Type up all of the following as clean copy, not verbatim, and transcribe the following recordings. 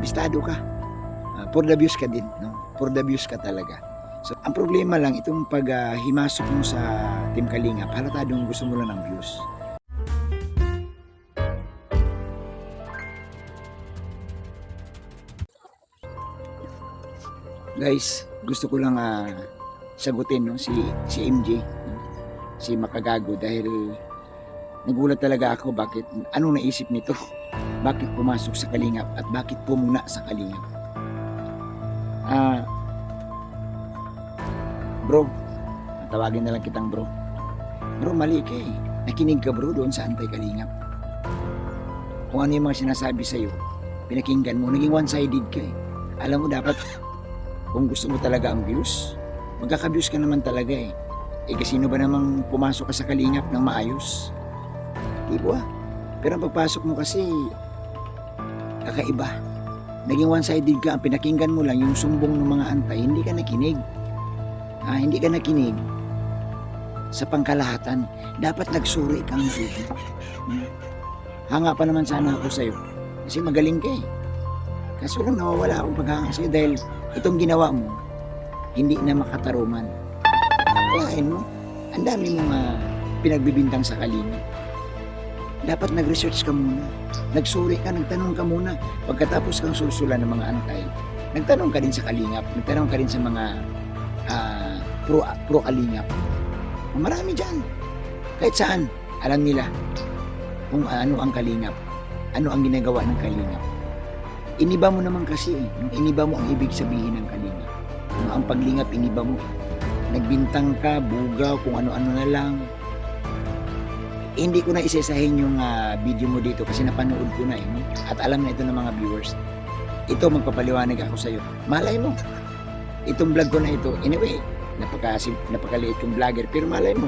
bistado ka. For the views ka din, no? For the views ka talaga. So, ang problema lang, itong himasok mo sa Team Kalingap, halatadong gusto mo lang ng views. Guys, gusto ko lang sagutin no, si MJ, no? Si Makagago, dahil nagulat talaga ako bakit, anong naisip nito? Bakit pumasok sa Kalingap at bakit pumuna sa Kalingap? Bro, tawagin na lang kitang bro. Bro, mali ka eh. Nakinig ka bro doon sa anti-Kalingap. Kung ano yung mga sinasabi sa'yo, pinakinggan mo, naging one-sided ka eh. Alam mo dapat, kung gusto mo talaga ang views, magkaka-views ka naman talaga eh. Eh sino ba namang pumasok ka sa Kalingap ng maayos? Di ba? Pero ang pagpasok mo kasi, kakaiba. Naging one-sided ka, ang pinakinggan mo lang yung sumbong ng mga antay, hindi ka nakinig. Hindi ka nakinig sa pangkalahatan. Dapat nagsuri kang video. Hanga pa naman sana ako sa'yo. Kasi magaling ka eh. Kaso lang nawawala akong paghanga sa'yo dahil itong ginawa mo, hindi na makatarungan. Kalahin mo, ang dami mong pinagbibintang sa Kalingap. Dapat nag-research ka muna. Nagsuri ka, nagtanong ka muna. Pagkatapos kang sulsulan ng mga antay, nagtanong ka din sa Kalingap, nagtanong ka din sa mga pro Kalingap. Marami dyan. Kahit saan, alam nila kung ano ang Kalingap, ano ang ginagawa ng Kalingap. Iniba mo naman kasi eh. Iniba mo ang ibig sabihin ng Kalingap. Ang paglingap, iniba mo. Nagbintang ka, bugaw, kung ano-ano na lang. Hindi ko na isasahin yung video mo dito kasi napanood ko na eh. No? At alam na ito ng mga viewers. Ito, magpapaliwanag ako sa'yo. Malay mo, itong vlog ko na ito, anyway, napakaliit kong vlogger, pero malay mo,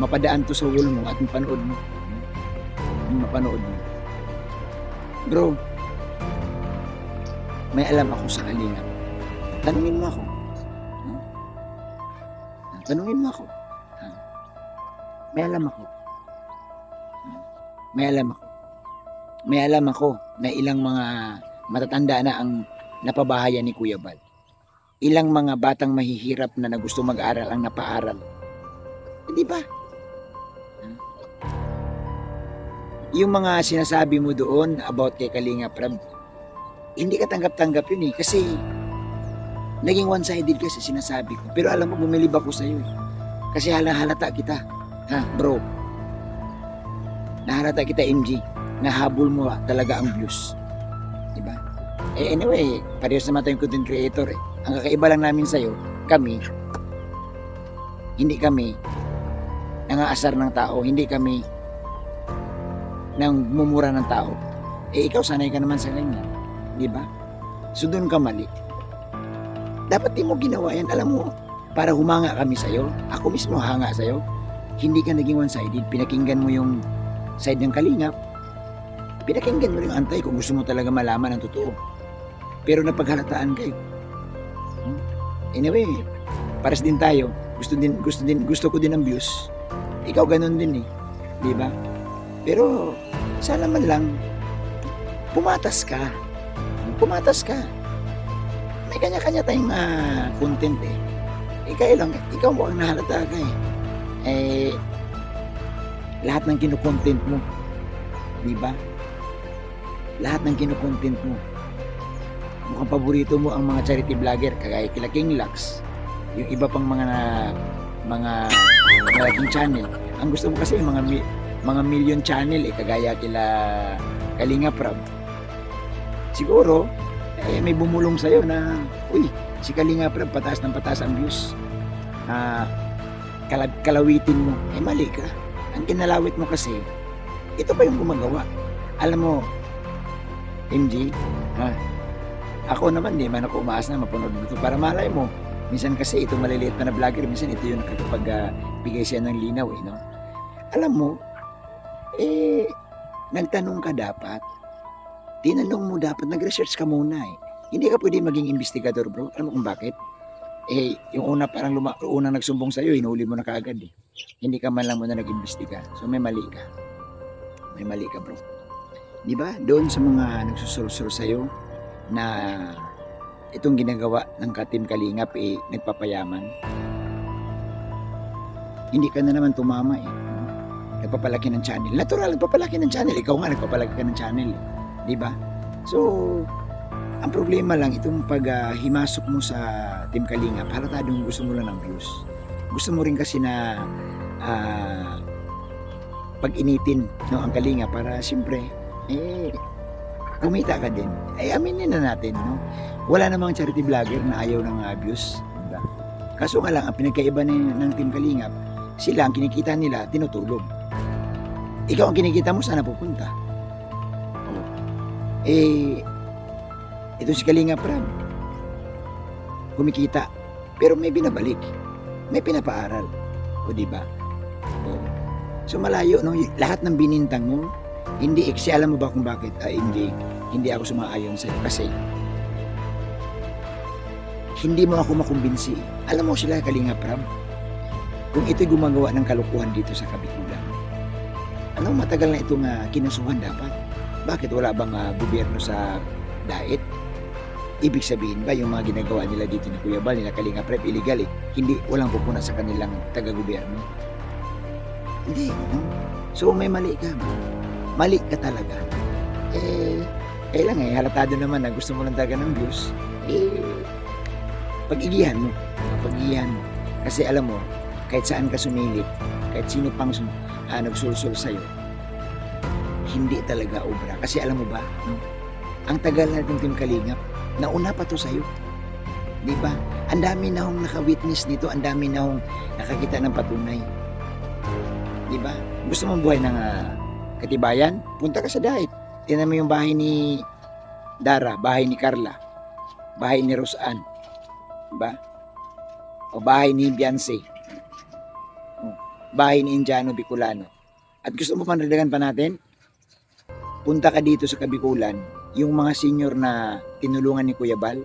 mapadaan to sa wall mo at mapanood mo. Mapanood mo. Bro, may alam ako sa Kalingap. Tanungin mo ako. Tanungin mo ako. May alam ako. May alam ako. May alam ako na ilang mga matatanda na ang napabahayan ni Kuya Bal. Ilang mga batang mahihirap na gusto mag-aral ang napaaral. Hindi ba? Yung mga sinasabi mo doon about kay Kalingap Rab, hindi ka tanggap-tanggap yun eh. Kasi naging one-sided ka sa sinasabi ko. Pero alam mo, bumilib ako sa'yo eh. Kasi halata kita. Bro? Nahalata kita, MG. Nahabol mo talaga ang views. Diba? Anyway, parehas naman tayong content creator eh. Ang kakaiba lang namin sa'yo, hindi kami nangaasar ng tao, hindi kami nang mumura ng tao. Ikaw sanay ka naman sa ganyan, di ba? So doon ka mali. Dapat di mo ginawa yan, alam mo, para humanga kami sa'yo. Ako mismo hanga sa'yo. Hindi ka naging one-sided, pinakinggan mo yung side ng Kalingap. Pinakinggan mo yung antay kung gusto mo talaga malaman ang totoo. Pero napaghalataan kayo. Anyway, pares din tayo. Gusto ko din ang views. Ikaw ganun din eh. Di ba? Pero sana man lang pumatas ka. Pumatas ka. May kanya-kanya tayong content eh. Ikaw mukhang nahalata ka eh. Lahat ng kinukontent mo, di ba? Lahat ng kinukontent mo. Mukhang paborito mo ang mga charity vlogger kagaya kila King Lux, yung iba pang mga malaking channel. Ang gusto mo kasi mga million channel kagaya kila Kalingap Rab. Siguro may bumulong sa'yo na uy, si Kalingap Rab pataas ng pataas ang views. Kalawitin mo. Mali ka. Ang kinalawit mo kasi ito pa yung gumagawa. Alam mo, MG, ako naman, di man ako umaas na mapanood mo ito. Para malay mo, minsan kasi ito maliliit pa na vlogger, minsan ito yung nakakapagbigay siya ng linaw eh, no? Alam mo, nagtanong ka dapat. Tinanong mo dapat, nag-research ka muna eh. Hindi ka pwede maging investigador, bro. Alam mo kung bakit? Yung una parang unang nagsumbong sa'yo, hinuli mo na kaagad eh. Hindi ka man lang muna nag-imbestiga. So may mali ka. May mali ka, bro. Di ba? Doon sa mga nagsusurusuro sa'yo, na itong ginagawa ng Ka-Team Kalingap nagpapayaman. Hindi ka na naman tumama nagpapalaki ng channel. Natural, nagpapalaki ng channel. Ikaw nga, nagpapalaki ka ng channel. Di ba? So, ang problema lang, itong paghimasok mo sa Team Kalingap, halatadong gusto mo lang ng views. Gusto mo rin kasi na pag-initin ang Kalingap para siyempre, kumita ka din. Aminin na natin, no? Wala namang charity vlogger na ayaw ng views. Diba? Kaso nga lang, ang pinagkaiba ng Team Kalingap, sila ang kinikita nila, tinutulog. Ikaw ang kinikita mo, saan pupunta? Ito si Kalingap Rab, kumikita, pero may binabalik, may pinapaaral. O diba? So malayo, no? Lahat ng binintang mo, hindi, alam mo ba kung bakit? Hindi ako sumaayon sa'yo kasi hindi mo ako makumbinsi. Alam mo sila, Kalingap Rab, kung ito'y gumagawa ng kalukuhan dito sa Kabikulan, matagal na itong kinasuhan dapat. Bakit wala bang gobyerno sa Daet? Ibig sabihin ba yung mga ginagawa nila dito ni Kuya Bal, nila Kalingap Rab, illegal Hindi, walang pupuna sa kanilang taga-gobyerno. Hindi, no? So may mali ka. Mali ka talaga. Halatado naman na gusto mo lang talaga ng views. Pag-igihan mo. Kasi alam mo, kahit saan ka sumilip, kahit sino pang nagsulsul sa'yo, hindi talaga obra. Kasi alam mo ba, no? Ang tagal na itong Team Kalingap, nauna pa to sa'yo. Di ba? Ang dami na hong naka-witness nito, ang dami na hong nakakita ng patunay. Di ba? Gusto mong buhay ng katibayan? Punta ka sa Daet. Tingnan mo yung bahay ni Dara, bahay ni Carla, bahay ni Roseanne. Di ba? O bahay ni Beyonce. Bahay ni Indiano Bicolano. At gusto mo pandagdagan pa natin? Punta ka dito sa Kabikulan, yung mga senior na tinulungan ni Kuya Bal,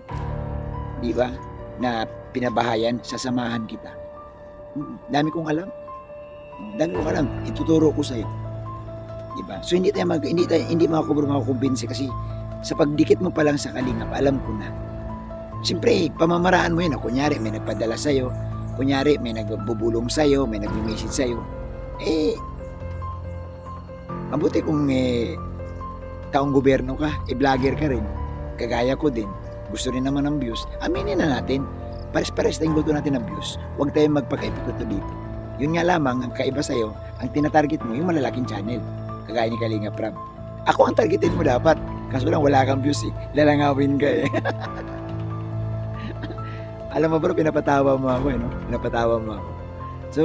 di ba? Na pinabahayan, sasamahan kita. Dami kong alam. Ituturo ko sa iyo. Di ba? So hindi makukumbinsi kasi sa pagdikit mo pa lang sa Kalingap, alam ko na. Siyempre, pamamaraan mo yun. Kunyari, may nagpadala sa iyo. Kunyari, may nagbubulong sa iyo, may nag-message sa iyo. Mabuti kung taong gobyerno ka, vlogger ka rin. Kagaya ko din. Gusto rin naman ng views. Aminin na natin. Pares-pares tayong gusto natin ng views. Huwag tayong magpakaipikuto dito. Yun nga lamang, ang kaiba sa'yo, ang tinatarget mo, yung malalaking channel. Kagaya ni Kalingap Rab. Ako ang targetin mo dapat. Kaso lang, wala kang views Lalangawin ka Alam mo bro, pinapatawa mo ako no? Pinapatawa mo ako. So,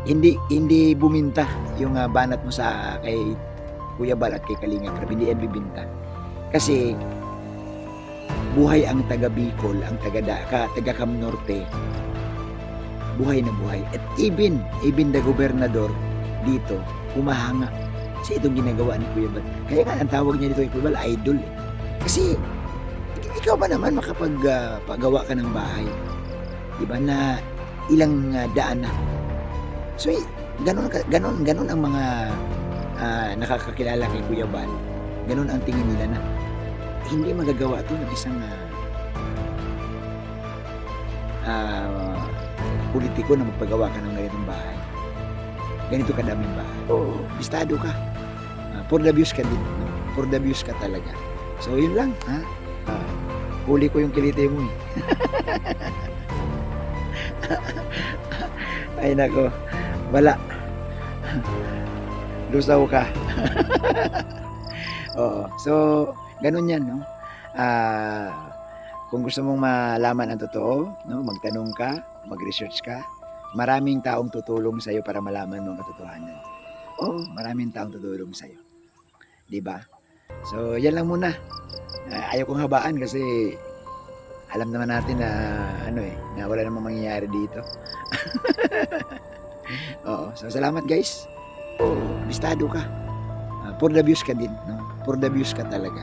hindi buminta yung banat mo sa kay Kuya Bal at kay Kalingap Rab. Hindi yan bibinta. Kasi buhay ang taga Bicol, ang taga Cam Norte. Buhay na buhay. At even the gobernador dito, humahanga sa itong ginagawa ni Kuya Bal. Kaya nga, ang tawag niya dito kay Kuya Bal, idol Kasi, ikaw ba naman makapagpagawa ka ng bahay? Diba na ilang daan na? So, ganun ang mga nakakakilala kay Kuya Bal. Ganun ang tingin nila na hindi magagawa ito ng isang politiko na magpagawa ka ng ganitong bahay. Ganito kadaming bahay. Bistado ka. For the views ka din. No? For the views ka talaga. So, yun lang. Huli ko yung kilite mo Ay nako. Wala. Lusaw ka. Oo. So, ganun yan, no? Kung gusto mong malaman ang totoo, no, magtanong ka, mag-research ka, maraming taong tutulong sa'yo para malaman mo ang katotohanan. Maraming taong tutulong sa'yo. Diba? So, yan lang muna. Ayaw kong habaan kasi alam naman natin na na wala namang mangyayari dito. So salamat guys. Listado ka. For the views ka din, no? For the views ka talaga.